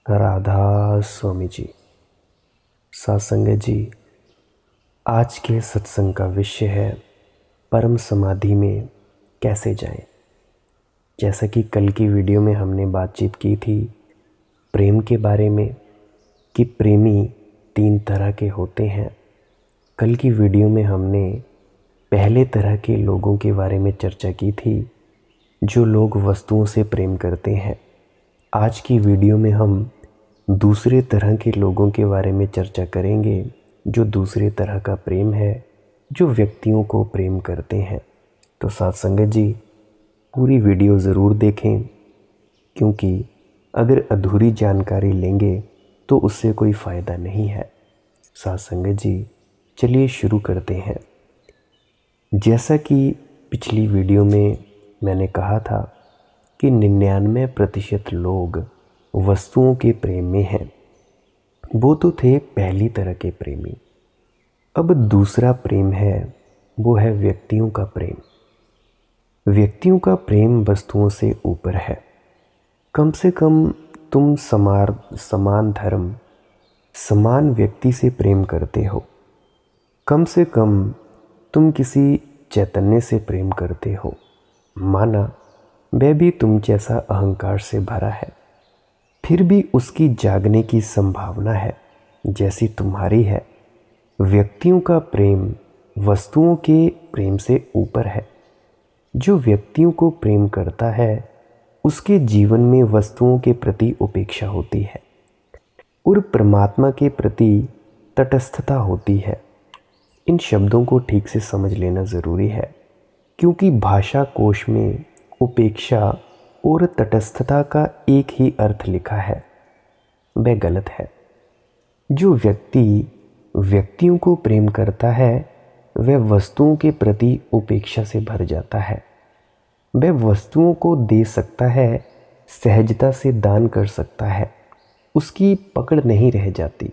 राधा स्वामी जी। सत्संग जी, आज के सत्संग का विषय है परम समाधि में कैसे जाएं। जैसा कि कल की वीडियो में हमने बातचीत की थी प्रेम के बारे में कि प्रेमी 3 तरह के होते हैं। कल की वीडियो में हमने पहले तरह के लोगों के बारे में चर्चा की थी जो लोग वस्तुओं से प्रेम करते हैं। आज की वीडियो में हम दूसरे तरह के लोगों के बारे में चर्चा करेंगे जो दूसरे तरह का प्रेम है, जो व्यक्तियों को प्रेम करते हैं। तो सत्संग जी, पूरी वीडियो ज़रूर देखें, क्योंकि अगर अधूरी जानकारी लेंगे तो उससे कोई फ़ायदा नहीं है। सत्संग जी, चलिए शुरू करते हैं। जैसा कि पिछली वीडियो में मैंने कहा था कि 99% लोग वस्तुओं के प्रेम में हैं। वो तो थे पहली तरह के प्रेमी। अब दूसरा प्रेम है, वो है व्यक्तियों का प्रेम। व्यक्तियों का प्रेम वस्तुओं से ऊपर है। कम से कम तुम समान धर्म, समान व्यक्ति से प्रेम करते हो। कम से कम तुम किसी चैतन्य से प्रेम करते हो, माना वह भी तुम जैसा अहंकार से भरा है, फिर भी उसकी जागने की संभावना है जैसी तुम्हारी है। व्यक्तियों का प्रेम वस्तुओं के प्रेम से ऊपर है। जो व्यक्तियों को प्रेम करता है उसके जीवन में वस्तुओं के प्रति उपेक्षा होती है और परमात्मा के प्रति तटस्थता होती है। इन शब्दों को ठीक से समझ लेना ज़रूरी है, क्योंकि भाषा कोश में उपेक्षा और तटस्थता का एक ही अर्थ लिखा है, वह गलत है। जो व्यक्ति व्यक्तियों को प्रेम करता है वह वस्तुओं के प्रति उपेक्षा से भर जाता है। वह वस्तुओं को दे सकता है, सहजता से दान कर सकता है, उसकी पकड़ नहीं रह जाती।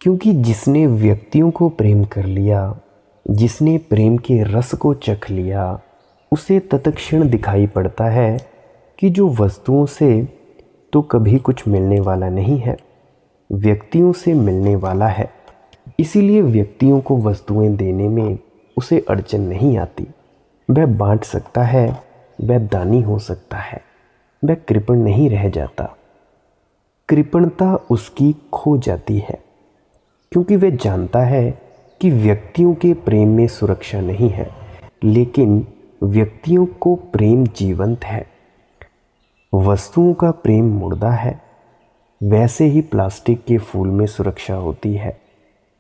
क्योंकि जिसने व्यक्तियों को प्रेम कर लिया, जिसने प्रेम के रस को चख लिया, उसे तत्क्षण दिखाई पड़ता है कि जो वस्तुओं से तो कभी कुछ मिलने वाला नहीं है, व्यक्तियों से मिलने वाला है। इसीलिए व्यक्तियों को वस्तुएं देने में उसे अड़चन नहीं आती। वह बांट सकता है, वह दानी हो सकता है, वह कृपण नहीं रह जाता। कृपणता उसकी खो जाती है, क्योंकि वह जानता है कि व्यक्तियों के प्रेम में सुरक्षा नहीं है, लेकिन व्यक्तियों को प्रेम जीवंत है। वस्तुओं का प्रेम मुर्दा है। वैसे ही प्लास्टिक के फूल में सुरक्षा होती है,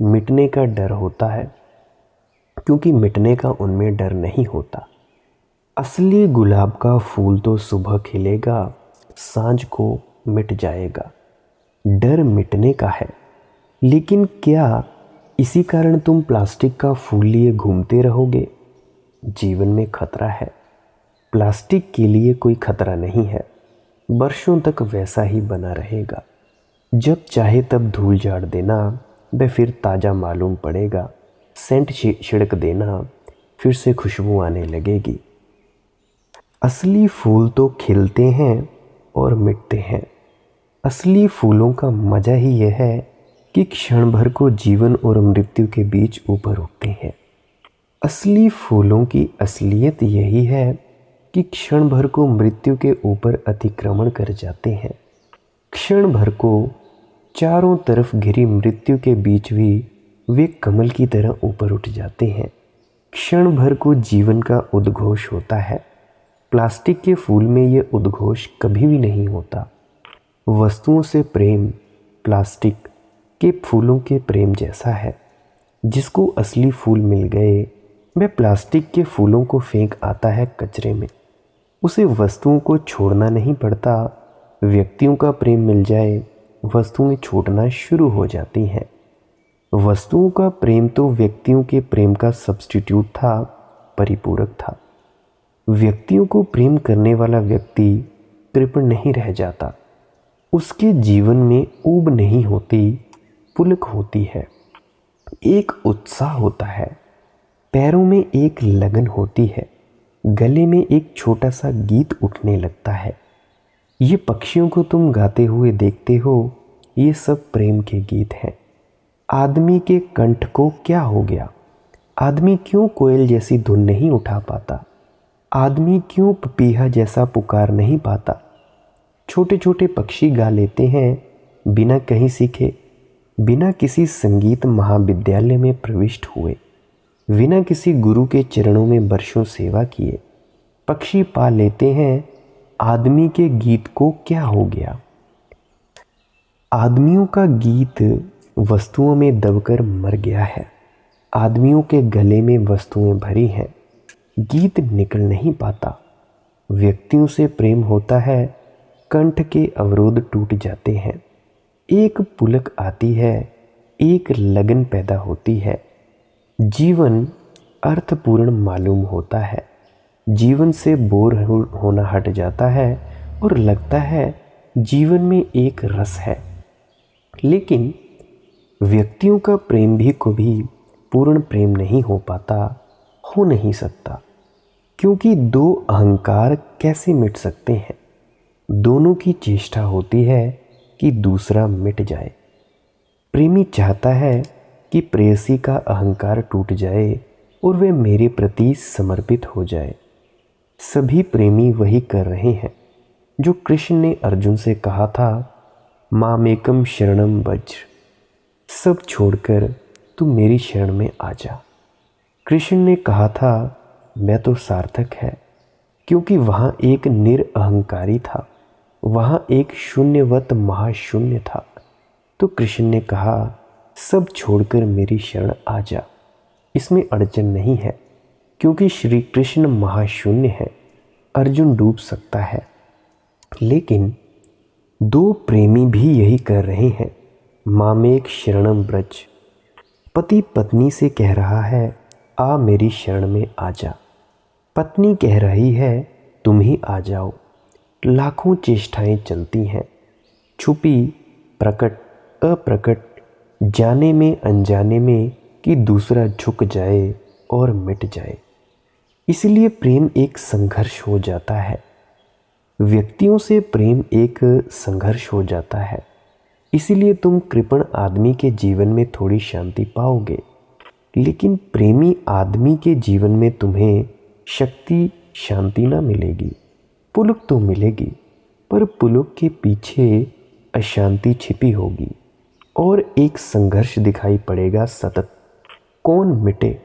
मिटने का डर होता है, क्योंकि मिटने का उनमें डर नहीं होता। असली गुलाब का फूल तो सुबह खिलेगा, सांझ को मिट जाएगा। डर मिटने का है, लेकिन क्या इसी कारण तुम प्लास्टिक का फूल लिए घूमते रहोगे? जीवन में खतरा है। प्लास्टिक के लिए कोई खतरा नहीं है, वर्षों तक वैसा ही बना रहेगा। जब चाहे तब धूल झाड़ देना, वह फिर ताज़ा मालूम पड़ेगा। सेंट छिड़क देना, फिर से खुशबू आने लगेगी। असली फूल तो खिलते हैं और मिटते हैं। असली फूलों का मज़ा ही यह है कि क्षण भर को जीवन और मृत्यु के बीच ऊपर उठते हैं। असली फूलों की असलियत यही है कि क्षण भर को मृत्यु के ऊपर अतिक्रमण कर जाते हैं। क्षण भर को चारों तरफ घिरी मृत्यु के बीच भी वे कमल की तरह ऊपर उठ जाते हैं। क्षण भर को जीवन का उद्घोष होता है। प्लास्टिक के फूल में ये उद्घोष कभी भी नहीं होता। वस्तुओं से प्रेम प्लास्टिक के फूलों के प्रेम जैसा है। जिसको असली फूल मिल गए, वह प्लास्टिक के फूलों को फेंक आता है कचरे में। उसे वस्तुओं को छोड़ना नहीं पड़ता। व्यक्तियों का प्रेम मिल जाए, वस्तुएं छूटना शुरू हो जाती हैं। वस्तुओं का प्रेम तो व्यक्तियों के प्रेम का सब्स्टिट्यूट था, परिपूरक था। व्यक्तियों को प्रेम करने वाला व्यक्ति कृपण नहीं रह जाता। उसके जीवन में ऊब नहीं होती, पुलक होती है। एक उत्साह होता है, पैरों में एक लगन होती है, गले में एक छोटा सा गीत उठने लगता है। ये पक्षियों को तुम गाते हुए देखते हो, ये सब प्रेम के गीत हैं। आदमी के कंठ को क्या हो गया? आदमी क्यों कोयल जैसी धुन नहीं उठा पाता? आदमी क्यों पपीहा जैसा पुकार नहीं पाता? छोटे छोटे पक्षी गा लेते हैं बिना कहीं सीखे, बिना किसी संगीत महाविद्यालय में प्रविष्ट हुए, बिना किसी गुरु के चरणों में वर्षों सेवा किए। पक्षी पा लेते हैं, आदमी के गीत को क्या हो गया? आदमियों का गीत वस्तुओं में दबकर मर गया है। आदमियों के गले में वस्तुएं भरी हैं, गीत निकल नहीं पाता। व्यक्तियों से प्रेम होता है, कंठ के अवरोध टूट जाते हैं। एक पुलक आती है, एक लगन पैदा होती है। जीवन अर्थपूर्ण मालूम होता है। जीवन से बोर होना हट जाता है और लगता है जीवन में एक रस है। लेकिन व्यक्तियों का प्रेम भी कभी पूर्ण प्रेम नहीं हो पाता, हो नहीं सकता, क्योंकि दो अहंकार कैसे मिट सकते हैं? दोनों की चेष्टा होती है कि दूसरा मिट जाए। प्रेमी चाहता है कि प्रेयसी का अहंकार टूट जाए और वे मेरे प्रति समर्पित हो जाए। सभी प्रेमी वही कर रहे हैं जो कृष्ण ने अर्जुन से कहा था, मामेकम शरणम व्रज। सब छोड़कर तू मेरी शरण में आ जा। कृष्ण ने कहा था, मैं तो सार्थक है, क्योंकि वहाँ एक निरअहंकारी था, वहाँ एक शून्यवत महाशून्य था। तो कृष्ण ने कहा, सब छोड़कर मेरी शरण आ जा। इसमें अड़चन नहीं है, क्योंकि श्री कृष्ण महाशून्य है। अर्जुन डूब सकता है। लेकिन दो प्रेमी भी यही कर रहे हैं, मामेक शरणम व्रज। पति पत्नी से कह रहा है, आ मेरी शरण में आ जा। पत्नी कह रही है, तुम ही आ जाओ। लाखों चेष्टाएं चलती हैं, छुपी, प्रकट, अप्रकट, जाने में अनजाने में, कि दूसरा झुक जाए और मिट जाए। इसलिए प्रेम एक संघर्ष हो जाता है। व्यक्तियों से प्रेम एक संघर्ष हो जाता है। इसीलिए तुम कृपण आदमी के जीवन में थोड़ी शांति पाओगे, लेकिन प्रेमी आदमी के जीवन में तुम्हें शक्ति, शांति ना मिलेगी। पुलक तो मिलेगी, पर पुलक के पीछे अशांति छिपी होगी और एक संघर्ष दिखाई पड़ेगा सतत। कौन मिटे?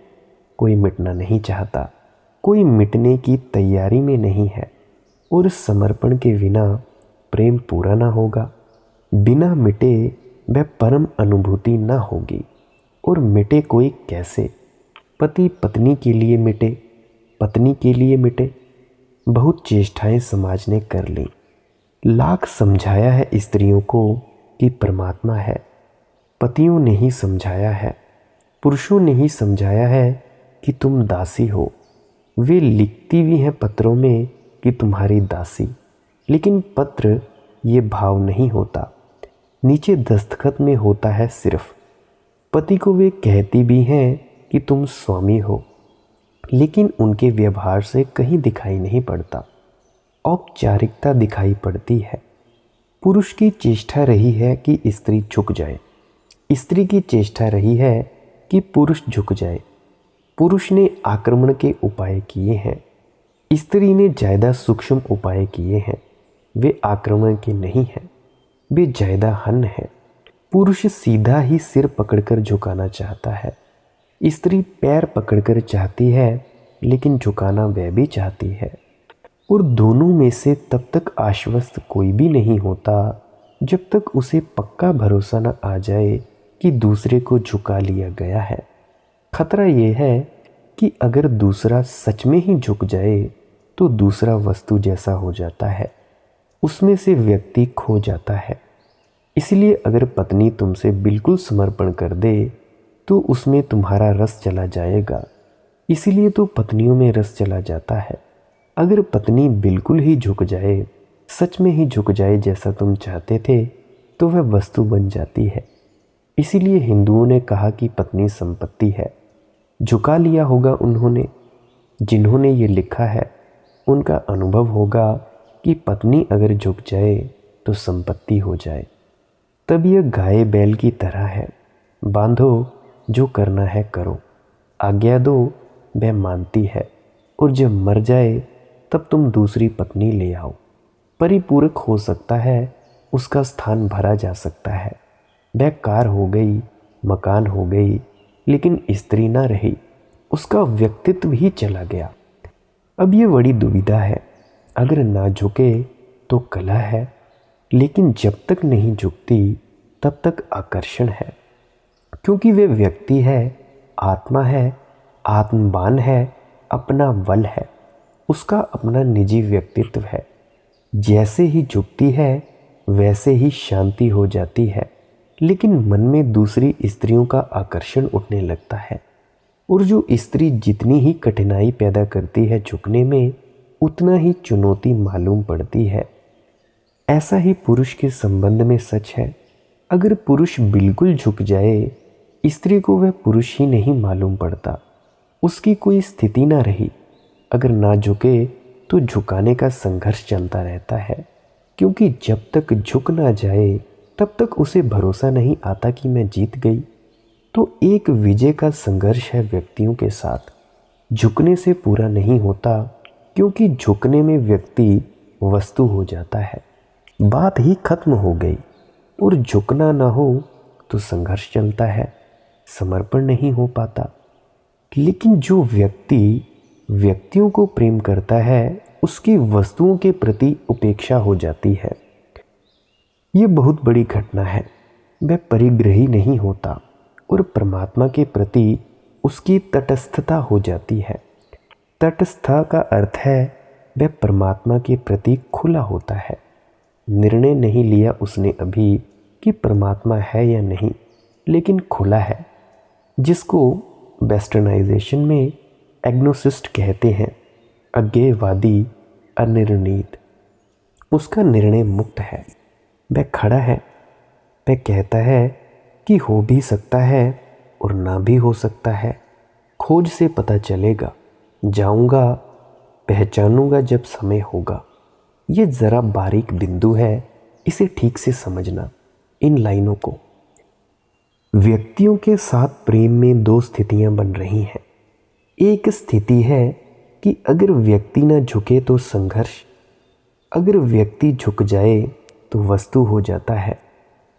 कोई मिटना नहीं चाहता, कोई मिटने की तैयारी में नहीं है। और समर्पण के बिना प्रेम पूरा ना होगा। बिना मिटे वह परम अनुभूति ना होगी। और मिटे कोई कैसे? पति पत्नी के लिए मिटे, पत्नी के लिए मिटे। बहुत चेष्टाएं समाज ने कर ली। लाख समझाया है स्त्रियों को कि परमात्मा है। पतियों ने ही समझाया है, पुरुषों ने ही समझाया है कि तुम दासी हो। वे लिखती भी हैं पत्रों में कि तुम्हारी दासी, लेकिन पत्र ये भाव नहीं होता। नीचे दस्तखत में होता है सिर्फ। पति को वे कहती भी हैं कि तुम स्वामी हो, लेकिन उनके व्यवहार से कहीं दिखाई नहीं पड़ता। औपचारिकता दिखाई पड़ती है। पुरुष की चेष्टा रही है कि स्त्री झुक जाए, स्त्री की चेष्टा रही है कि पुरुष झुक जाए। पुरुष ने आक्रमण के उपाय किए हैं, स्त्री ने ज़्यादा सूक्ष्म उपाय किए हैं। वे आक्रमण के नहीं हैं, वे ज़्यादा हन्न हैं। पुरुष सीधा ही सिर पकड़कर झुकाना चाहता है, स्त्री पैर पकड़कर चाहती है, लेकिन झुकाना वह भी चाहती है। और दोनों में से तब तक आश्वस्त कोई भी नहीं होता जब तक उसे पक्का भरोसा न आ जाए कि दूसरे को झुका लिया गया है। खतरा यह है कि अगर दूसरा सच में ही झुक जाए तो दूसरा वस्तु जैसा हो जाता है, उसमें से व्यक्ति खो जाता है। इसलिए अगर पत्नी तुमसे बिल्कुल समर्पण कर दे तो उसमें तुम्हारा रस चला जाएगा। इसीलिए तो पत्नियों में रस चला जाता है। अगर पत्नी बिल्कुल ही झुक जाए, सच में ही झुक जाए जैसा तुम चाहते थे, तो वह वस्तु बन जाती है। इसीलिए हिंदुओं ने कहा कि पत्नी संपत्ति है। झुका लिया होगा उन्होंने। जिन्होंने ये लिखा है उनका अनुभव होगा कि पत्नी अगर झुक जाए तो संपत्ति हो जाए। तब यह गाय बैल की तरह है, बांधो जो करना है करो, आज्ञा दो वह मानती है, और जब मर जाए तब तुम दूसरी पत्नी ले आओ। परिपूरक हो सकता है, उसका स्थान भरा जा सकता है। वह कार हो गई, मकान हो गई, लेकिन स्त्री ना रही, उसका व्यक्तित्व ही चला गया। अब ये बड़ी दुविधा है। अगर ना झुके तो कला है, लेकिन जब तक नहीं झुकती तब तक आकर्षण है, क्योंकि वे व्यक्ति है, आत्मा है, आत्मवान है, अपना बल है, उसका अपना निजी व्यक्तित्व है। जैसे ही झुकती है वैसे ही शांति हो जाती है, लेकिन मन में दूसरी स्त्रियों का आकर्षण उठने लगता है, और जो स्त्री जितनी ही कठिनाई पैदा करती है झुकने में, उतना ही चुनौती मालूम पड़ती है। ऐसा ही पुरुष के संबंध में सच है। अगर पुरुष बिल्कुल झुक जाए, स्त्री को वह पुरुष ही नहीं मालूम पड़ता, उसकी कोई स्थिति ना रही। अगर ना झुके तो झुकाने का संघर्ष चलता रहता है, क्योंकि जब तक झुक ना जाए तब तक उसे भरोसा नहीं आता कि मैं जीत गई। तो एक विजय का संघर्ष है व्यक्तियों के साथ। झुकने से पूरा नहीं होता, क्योंकि झुकने में व्यक्ति वस्तु हो जाता है, बात ही खत्म हो गई। और झुकना ना हो तो संघर्ष चलता है, समर्पण नहीं हो पाता। लेकिन जो व्यक्ति व्यक्तियों को प्रेम करता है, उसकी वस्तुओं के प्रति उपेक्षा हो जाती है। ये बहुत बड़ी घटना है। वह परिग्रही नहीं होता और परमात्मा के प्रति उसकी तटस्थता हो जाती है। तटस्थ का अर्थ है वह परमात्मा के प्रति खुला होता है। निर्णय नहीं लिया उसने अभी कि परमात्मा है या नहीं, लेकिन खुला है, जिसको वेस्टर्नाइजेशन में एग्नोसिस्ट कहते हैं, अज्ञेयवादी, अनिर्णीत। उसका निर्णय मुक्त है, वह खड़ा है, वह कहता है कि हो भी सकता है और ना भी हो सकता है। खोज से पता चलेगा, जाऊंगा, पहचानूंगा जब समय होगा। ये ज़रा बारीक बिंदु है, इसे ठीक से समझना। इन लाइनों को, व्यक्तियों के साथ प्रेम में दो स्थितियां बन रही हैं। एक स्थिति है कि अगर व्यक्ति न झुके तो संघर्ष, अगर व्यक्ति झुक जाए तो वस्तु हो जाता है।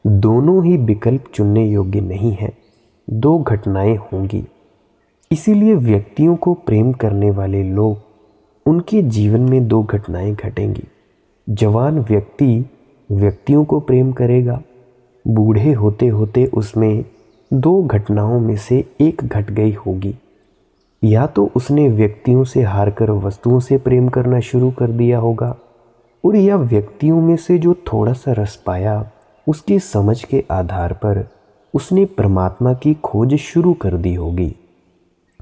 दोनों ही विकल्प चुनने योग्य नहीं है, दो घटनाएं होंगी। इसीलिए व्यक्तियों को प्रेम करने वाले लोग, उनके जीवन में दो घटनाएं घटेंगी। जवान व्यक्ति व्यक्तियों को प्रेम करेगा, बूढ़े होते होते उसमें दो घटनाओं में से एक घट गई होगी। या तो उसने व्यक्तियों से हारकर वस्तुओं से प्रेम करना शुरू कर दिया होगा, और या व्यक्तियों में से जो थोड़ा सा रस पाया, उसकी समझ के आधार पर उसने परमात्मा की खोज शुरू कर दी होगी।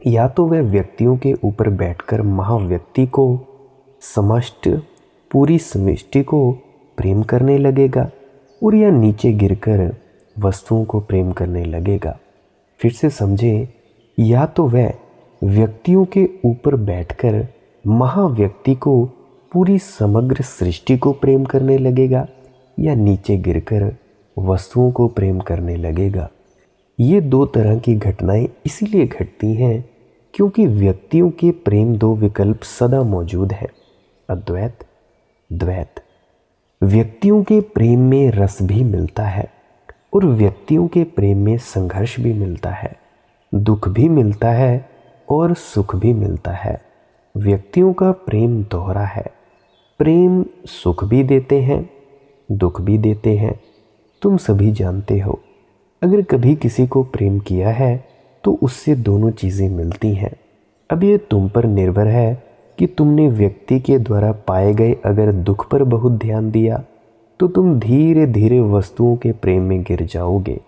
या तो वह व्यक्तियों के ऊपर बैठकर महाव्यक्ति को, समष्ट पूरी समष्टि को प्रेम करने लगेगा, और या नीचे गिरकर वस्तुओं को प्रेम करने लगेगा। फिर से समझें, या तो वह व्यक्तियों के ऊपर बैठकर महाव्यक्ति को, पूरी समग्र सृष्टि को प्रेम करने लगेगा, या नीचे गिरकर वस्तुओं को प्रेम करने लगेगा। ये दो तरह की घटनाएं इसीलिए घटती हैं क्योंकि व्यक्तियों के प्रेम दो विकल्प सदा मौजूद हैं, अद्वैत, द्वैत। व्यक्तियों के प्रेम में रस भी मिलता है और व्यक्तियों के प्रेम में संघर्ष भी मिलता है, दुख भी मिलता है और सुख भी मिलता है। व्यक्तियों का प्रेम दोहरा है, प्रेम सुख भी देते हैं, दुख भी देते हैं। तुम सभी जानते हो, अगर कभी किसी को प्रेम किया है तो उससे दोनों चीज़ें मिलती हैं। अब ये तुम पर निर्भर है कि तुमने व्यक्ति के द्वारा पाए गए अगर दुख पर बहुत ध्यान दिया तो तुम धीरे धीरे वस्तुओं के प्रेम में गिर जाओगे,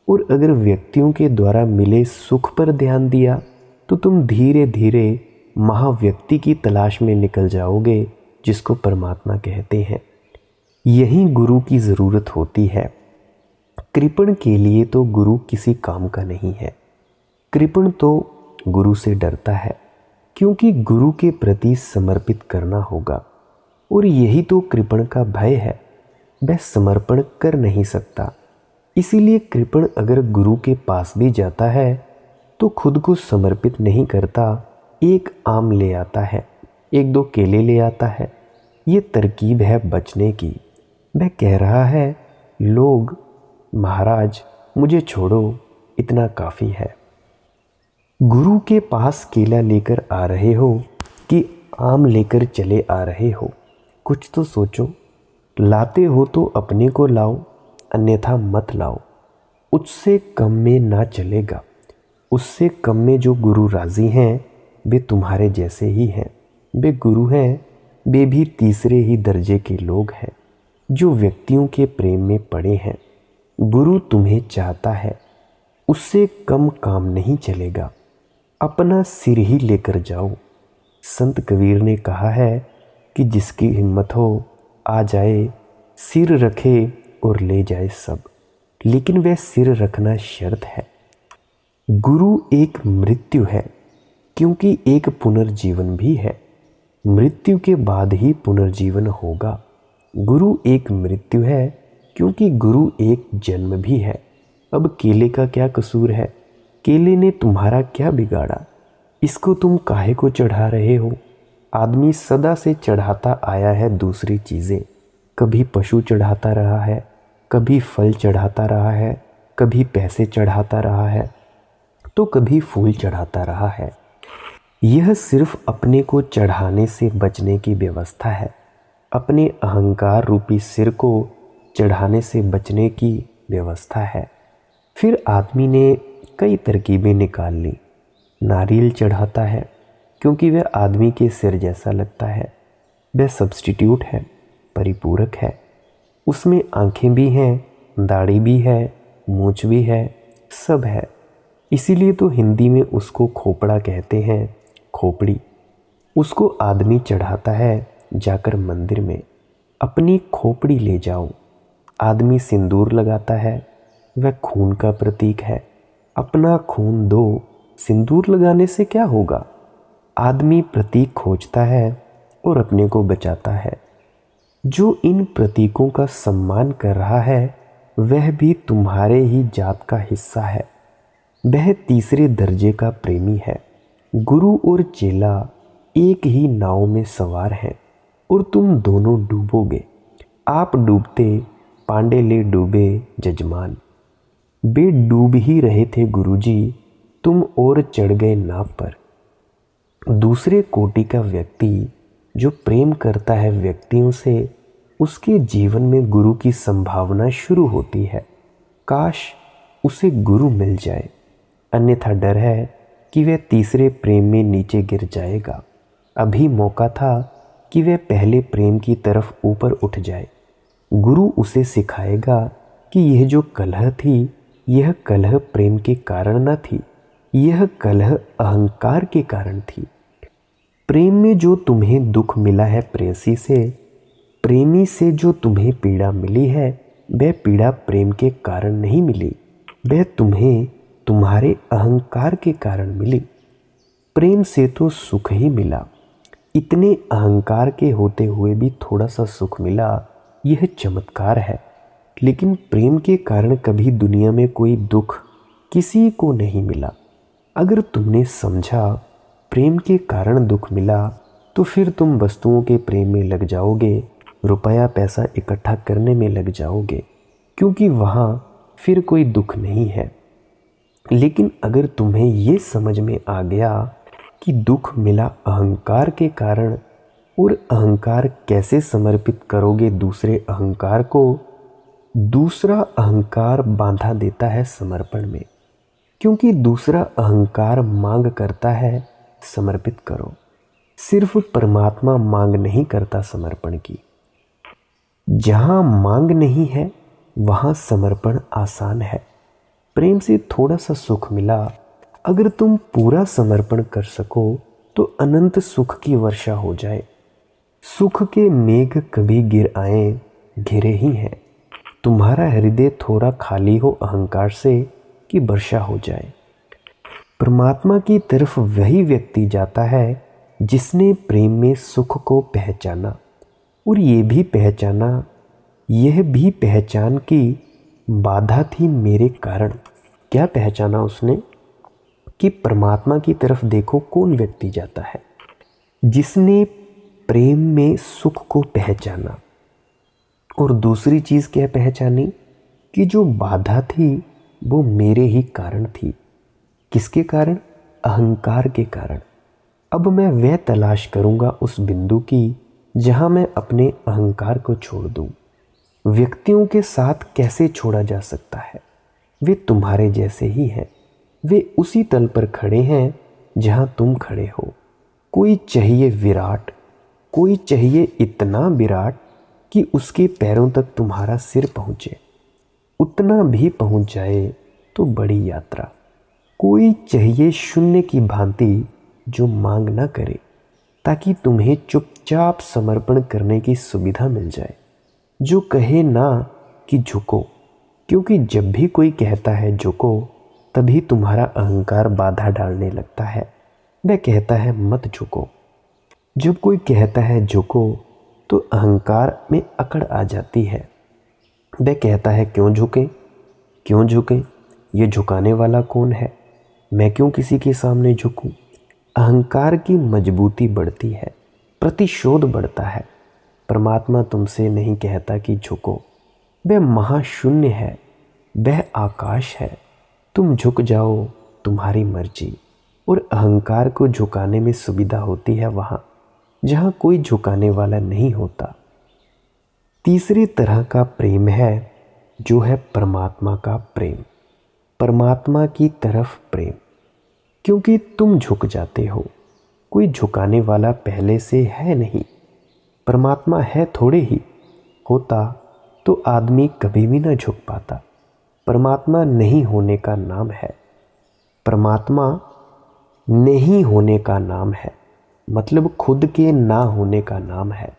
और अगर व्यक्तियों के द्वारा मिले सुख पर ध्यान दिया तो तुम धीरे धीरे महाव्यक्ति की तलाश में निकल जाओगे, जिसको परमात्मा कहते हैं। यही गुरु की ज़रूरत होती है। कृपण के लिए तो गुरु किसी काम का नहीं है। कृपण तो गुरु से डरता है, क्योंकि गुरु के प्रति समर्पित करना होगा। और यही तो कृपण का भय है, वह समर्पण कर नहीं सकता। इसीलिए कृपण अगर गुरु के पास भी जाता है तो खुद को समर्पित नहीं करता, एक आम ले आता है, एक दो केले ले आता है। ये तरकीब है बचने की। वह कह रहा है, लोग महाराज मुझे छोड़ो, इतना काफ़ी है। गुरु के पास केला लेकर आ रहे हो कि आम लेकर चले आ रहे हो, कुछ तो सोचो। लाते हो तो अपने को लाओ, अन्यथा मत लाओ। उससे कम में ना चलेगा। उससे कम में जो गुरु राजी हैं वे तुम्हारे जैसे ही हैं। वे गुरु हैं, वे भी तीसरे ही दर्जे के लोग हैं जो व्यक्तियों के प्रेम में पड़े हैं। गुरु तुम्हें चाहता है, उससे कम काम नहीं चलेगा। अपना सिर ही लेकर जाओ। संत कबीर ने कहा है कि जिसकी हिम्मत हो आ जाए, सिर रखे और ले जाए सब। लेकिन वह सिर रखना शर्त है। गुरु एक मृत्यु है, क्योंकि एक पुनर्जीवन भी है। मृत्यु के बाद ही पुनर्जीवन होगा। गुरु एक मृत्यु है, क्योंकि गुरु एक जन्म भी है। अब केले का क्या कसूर है? केले ने तुम्हारा क्या बिगाड़ा? इसको तुम काहे को चढ़ा रहे हो? आदमी सदा से चढ़ाता आया है दूसरी चीज़ें। कभी पशु चढ़ाता रहा है, कभी फल चढ़ाता रहा है, कभी पैसे चढ़ाता रहा है, तो कभी फूल चढ़ाता रहा है। यह सिर्फ अपने को चढ़ाने से बचने की व्यवस्था है। अपने अहंकार रूपी सिर को चढ़ाने से बचने की व्यवस्था है। फिर आदमी ने कई तरकीबें निकाल ली। नारियल चढ़ाता है क्योंकि वह आदमी के सिर जैसा लगता है। वह सब्स्टिट्यूट है, परिपूरक है। उसमें आंखें भी हैं, दाढ़ी भी है, मूंछ भी है, सब है। इसीलिए तो हिंदी में उसको खोपड़ा कहते हैं, खोपड़ी। उसको आदमी चढ़ाता है जाकर मंदिर में। अपनी खोपड़ी ले जाओ। आदमी सिंदूर लगाता है, वह खून का प्रतीक है। अपना खून दो, सिंदूर लगाने से क्या होगा? आदमी प्रतीक खोजता है और अपने को बचाता है। जो इन प्रतीकों का सम्मान कर रहा है वह भी तुम्हारे ही जात का हिस्सा है। वह तीसरे दर्जे का प्रेमी है। गुरु और चेला एक ही नाव में सवार हैं और तुम दोनों डूबोगे। आप डूबते, पांडे ले डूबे जजमान। वे डूब ही रहे थे गुरुजी, तुम और चढ़ गए नाव पर। दूसरे कोटि का व्यक्ति जो प्रेम करता है व्यक्तियों से, उसके जीवन में गुरु की संभावना शुरू होती है। काश उसे गुरु मिल जाए, अन्यथा डर है कि वह तीसरे प्रेम में नीचे गिर जाएगा। अभी मौका था कि वह पहले प्रेम की तरफ ऊपर उठ जाए। गुरु उसे सिखाएगा कि यह जो कलह थी, यह कलह प्रेम के कारण न थी, यह कलह अहंकार के कारण थी। प्रेम में जो तुम्हें दुख मिला है प्रेयसी से, प्रेमी से जो तुम्हें पीड़ा मिली है, वह पीड़ा प्रेम के कारण नहीं मिली, वह तुम्हें तुम्हारे अहंकार के कारण मिली। प्रेम से तो सुख ही मिला। इतने अहंकार के होते हुए भी थोड़ा सा सुख मिला, यह चमत्कार है। लेकिन प्रेम के कारण कभी दुनिया में कोई दुख किसी को नहीं मिला। अगर तुमने समझा प्रेम के कारण दुख मिला, तो फिर तुम वस्तुओं के प्रेम में लग जाओगे, रुपया पैसा इकट्ठा करने में लग जाओगे, क्योंकि वहाँ फिर कोई दुख नहीं है। लेकिन अगर तुम्हें ये समझ में आ गया कि दुख मिला अहंकार के कारण, और अहंकार कैसे समर्पित करोगे दूसरे अहंकार को, दूसरा अहंकार बांधा देता है समर्पण में, क्योंकि दूसरा अहंकार मांग करता है समर्पित करो। सिर्फ परमात्मा मांग नहीं करता समर्पण की। जहाँ मांग नहीं है वहाँ समर्पण आसान है। प्रेम से थोड़ा सा सुख मिला, अगर तुम पूरा समर्पण कर सको तो अनंत सुख की वर्षा हो जाए। सुख के मेघ कभी गिर आए, घिरे ही हैं। तुम्हारा हृदय थोड़ा खाली हो अहंकार से कि वर्षा हो जाए। परमात्मा की तरफ वही व्यक्ति जाता है जिसने प्रेम में सुख को पहचाना। और यह भी पहचान की बाधा थी मेरे कारण। क्या पहचाना उसने? कि परमात्मा की तरफ देखो, कौन व्यक्ति जाता है जिसने प्रेम में सुख को पहचाना। और दूसरी चीज क्या पहचानी? कि जो बाधा थी वो मेरे ही कारण थी। किसके कारण? अहंकार के कारण। अब मैं वह तलाश करूंगा उस बिंदु की जहां मैं अपने अहंकार को छोड़ दूं। व्यक्तियों के साथ कैसे छोड़ा जा सकता है? वे तुम्हारे जैसे ही हैं। वे उसी तल पर खड़े हैं जहां तुम खड़े हो। कोई चाहिए विराट, कोई चाहिए इतना विराट कि उसके पैरों तक तुम्हारा सिर पहुंचे। उतना भी पहुंच जाए तो बड़ी यात्रा। कोई चाहिए शून्य की भांति जो मांग ना करे, ताकि तुम्हें चुपचाप समर्पण करने की सुविधा मिल जाए। जो कहे ना कि झुको, क्योंकि जब भी कोई कहता है झुको, तभी तुम्हारा अहंकार बाधा डालने लगता है। वह कहता है मत झुको। जब कोई कहता है झुको, तो अहंकार में अकड़ आ जाती है। वह कहता है क्यों झुके, क्यों झुके, ये झुकाने वाला कौन है, मैं क्यों किसी के सामने झुकूं। अहंकार की मजबूती बढ़ती है, प्रतिशोध बढ़ता है। परमात्मा तुमसे नहीं कहता कि झुको। वह महाशून्य है, वह आकाश है। तुम झुक जाओ, तुम्हारी मर्जी। और अहंकार को झुकाने में सुविधा होती है वहां जहां कोई झुकाने वाला नहीं होता। तीसरी तरह का प्रेम है जो है परमात्मा का प्रेम, परमात्मा की तरफ प्रेम। क्योंकि तुम झुक जाते हो, कोई झुकाने वाला पहले से है नहीं। परमात्मा है थोड़े ही, होता तो आदमी कभी भी ना झुक पाता। परमात्मा नहीं होने का नाम है। परमात्मा नहीं होने का नाम है, मतलब खुद के ना होने का नाम है।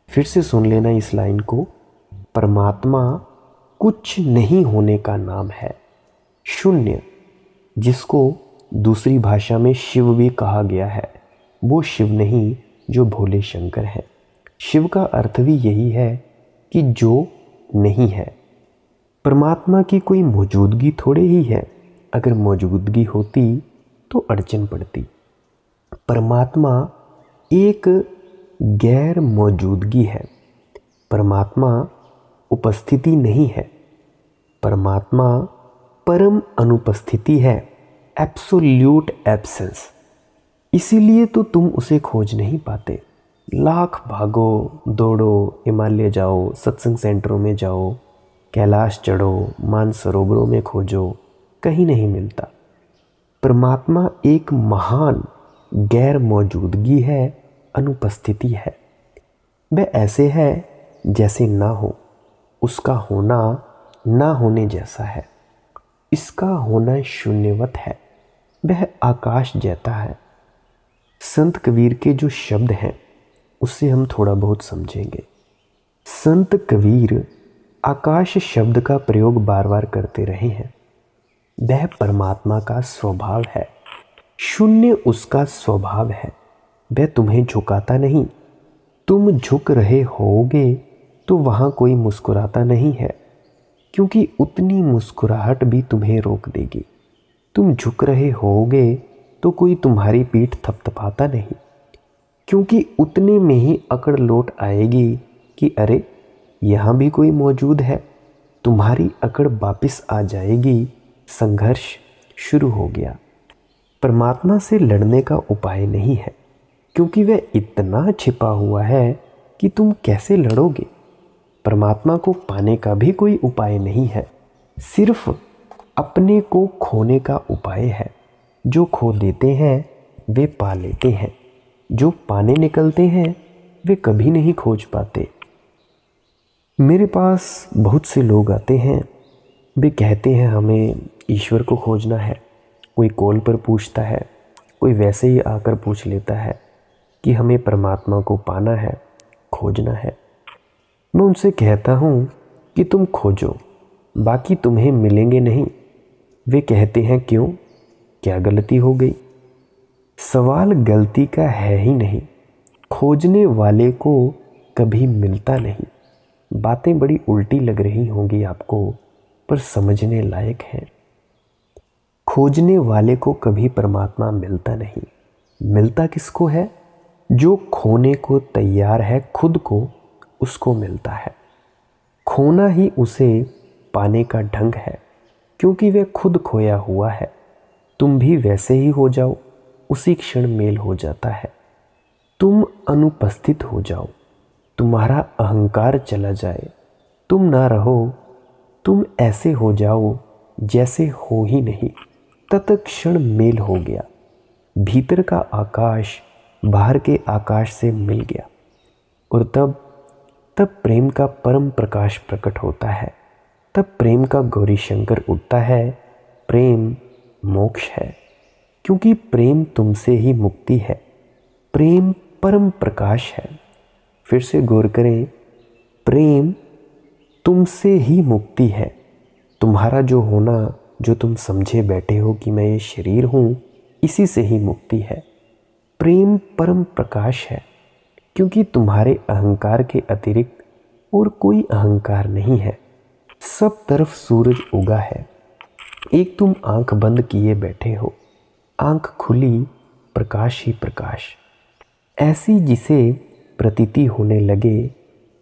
फिर से सुन लेना इस लाइन को। परमात्मा कुछ नहीं होने का नाम है। शून्य, जिसको दूसरी भाषा में शिव भी कहा गया है, वो शिव नहीं जो भोले शंकर है। शिव का अर्थ भी यही है कि जो नहीं है। परमात्मा की कोई मौजूदगी थोड़े ही है। अगर मौजूदगी होती तो अड़चन पड़ती। परमात्मा एक गैर मौजूदगी है। परमात्मा उपस्थिति नहीं है। परमात्मा परम अनुपस्थिति है, एब्सोल्यूट एब्सेंस। इसीलिए तो तुम उसे खोज नहीं पाते। लाख भागो दौड़ो, हिमालय जाओ, सत्संग सेंटरों में जाओ, कैलाश चढ़ो, मानसरोवरों में खोजो, कहीं नहीं मिलता। परमात्मा एक महान गैर मौजूदगी है, अनुपस्थिति है। वह ऐसे है जैसे ना हो। उसका होना ना होने जैसा है। इसका होना शून्यवत है। वह आकाश जैसा है। संत कबीर के जो शब्द हैं उससे हम थोड़ा बहुत समझेंगे। संत कबीर आकाश शब्द का प्रयोग बार बार करते रहे हैं। वह परमात्मा का स्वभाव है। शून्य उसका स्वभाव है। वह तुम्हें झुकाता नहीं। तुम झुक रहे होगे तो वहां कोई मुस्कुराता नहीं है, क्योंकि उतनी मुस्कुराहट भी तुम्हें रोक देगी। तुम झुक रहे होगे तो कोई तुम्हारी पीठ थपथपाता नहीं, क्योंकि उतने में ही अकड़ लौट आएगी कि अरे यहाँ भी कोई मौजूद है। तुम्हारी अकड़ वापिस आ जाएगी। संघर्ष शुरू हो गया। परमात्मा से लड़ने का उपाय नहीं है, क्योंकि वह इतना छिपा हुआ है कि तुम कैसे लड़ोगे। परमात्मा को पाने का भी कोई उपाय नहीं है, सिर्फ अपने को खोने का उपाय है। जो खो देते हैं वे पा लेते हैं, जो पाने निकलते हैं वे कभी नहीं खोज पाते। मेरे पास बहुत से लोग आते हैं, वे कहते हैं हमें ईश्वर को खोजना है। कोई कॉल पर पूछता है, कोई वैसे ही आकर पूछ लेता है कि हमें परमात्मा को पाना है, खोजना है। मैं उनसे कहता हूँ कि तुम खोजो, बाकी तुम्हें मिलेंगे नहीं। वे कहते हैं क्यों, क्या गलती हो गई? सवाल गलती का है ही नहीं। खोजने वाले को कभी मिलता नहीं। बातें बड़ी उल्टी लग रही होंगी आपको, पर समझने लायक हैं। खोजने वाले को कभी परमात्मा मिलता नहीं। मिलता किसको है? जो खोने को तैयार है खुद को, उसको मिलता है। खोना ही उसे पाने का ढंग है, क्योंकि वह खुद खोया हुआ है। तुम भी वैसे ही हो जाओ, उसी क्षण मेल हो जाता है। तुम अनुपस्थित हो जाओ, तुम्हारा अहंकार चला जाए, तुम ना रहो, तुम ऐसे हो जाओ जैसे हो ही नहीं, तत्क्षण मेल हो गया। भीतर का आकाश बाहर के आकाश से मिल गया, और तब प्रेम का परम प्रकाश प्रकट होता है। तब प्रेम का गौरी शंकर उठता है। प्रेम मोक्ष है, क्योंकि प्रेम तुमसे ही मुक्ति है। प्रेम परम प्रकाश है। फिर से गौर करें, प्रेम तुमसे ही मुक्ति है। तुम्हारा जो होना, जो तुम समझे बैठे हो कि मैं ये शरीर हूँ, इसी से ही मुक्ति है। प्रेम परम प्रकाश है, क्योंकि तुम्हारे अहंकार के अतिरिक्त और कोई अहंकार नहीं है। सब तरफ सूरज उगा है। एक तुम आंख बंद किए बैठे हो, आंख खुली, प्रकाश ही प्रकाश। ऐसी जिसे प्रतीति होने लगे,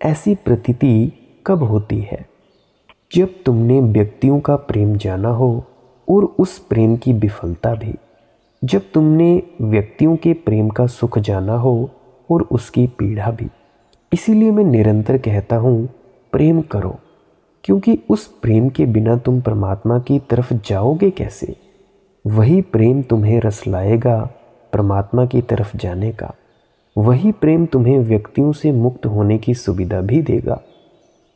ऐसी प्रतीति कब होती है? जब तुमने व्यक्तियों का प्रेम जाना हो और उस प्रेम की विफलता भी। जब तुमने व्यक्तियों के प्रेम का सुख जाना हो और उसकी पीड़ा भी। इसीलिए मैं निरंतर कहता हूँ, प्रेम करो, क्योंकि उस प्रेम के बिना तुम परमात्मा की तरफ जाओगे कैसे? वही प्रेम तुम्हें रस लाएगा परमात्मा की तरफ जाने का। वही प्रेम तुम्हें व्यक्तियों से मुक्त होने की सुविधा भी देगा।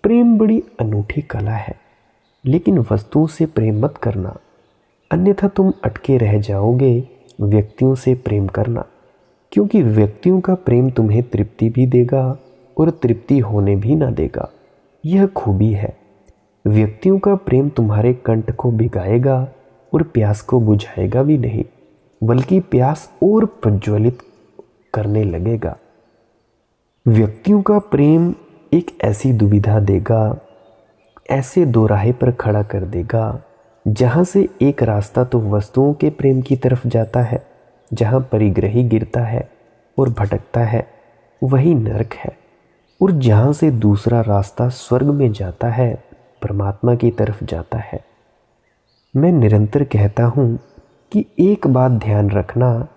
प्रेम बड़ी अनूठी कला है, लेकिन वस्तुओं से प्रेम मत करना, अन्यथा तुम अटके रह जाओगे व्यक्तियों से प्रेम करना। क्योंकि व्यक्तियों का प्रेम तुम्हें तृप्ति भी देगा और तृप्ति होने भी ना देगा। यह खूबी है। व्यक्तियों का प्रेम तुम्हारे कंठ को भिगाएगा और प्यास को बुझाएगा भी नहीं, बल्कि प्यास और प्रज्वलित करने लगेगा। व्यक्तियों का प्रेम एक ऐसी दुविधा देगा, ऐसे दोराहे पर खड़ा कर देगा, जहाँ से एक रास्ता तो वस्तुओं के प्रेम की तरफ जाता है, जहाँ परिग्रही गिरता है और भटकता है, वही नरक है। और जहाँ से दूसरा रास्ता स्वर्ग में जाता है, परमात्मा की तरफ जाता है। मैं निरंतर कहता हूँ कि एक बात ध्यान रखना,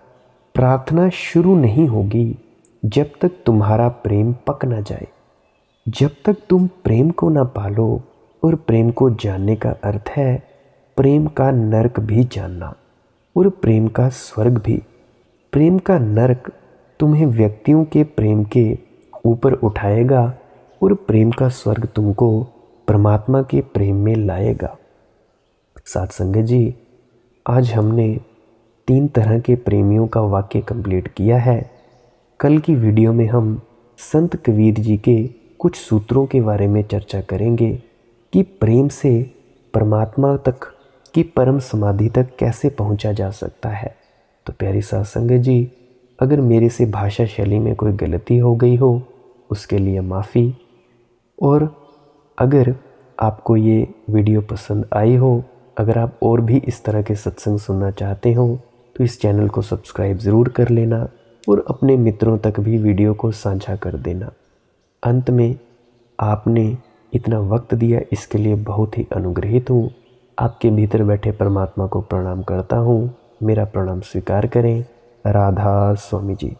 प्रार्थना शुरू नहीं होगी जब तक तुम्हारा प्रेम पक ना जाए। जब तक तुम प्रेम को ना पालो, और प्रेम को जानने का अर्थ है प्रेम का नरक भी जानना और प्रेम का स्वर्ग भी। प्रेम का नरक तुम्हें व्यक्तियों के प्रेम के ऊपर उठाएगा और प्रेम का स्वर्ग तुमको परमात्मा के प्रेम में लाएगा। साथ संगत जी, आज हमने 3 तरह के प्रेमियों का वाक्य कंप्लीट किया है। कल की वीडियो में हम संत कबीर जी के कुछ सूत्रों के बारे में चर्चा करेंगे कि प्रेम से परमात्मा तक की परम समाधि तक कैसे पहुंचा जा सकता है। तो प्यारी साथ संगत जी, अगर मेरे से भाषा शैली में कोई गलती हो गई हो, उसके लिए माफ़ी। और अगर आपको ये वीडियो पसंद आई हो, अगर आप और भी इस तरह के सत्संग सुनना चाहते हो, तो इस चैनल को सब्सक्राइब ज़रूर कर लेना और अपने मित्रों तक भी वीडियो को साझा कर देना। अंत में आपने इतना वक्त दिया, इसके लिए बहुत ही अनुग्रहित हूँ। आपके भीतर बैठे परमात्मा को प्रणाम करता हूँ। मेरा प्रणाम स्वीकार करें। राधा स्वामी जी।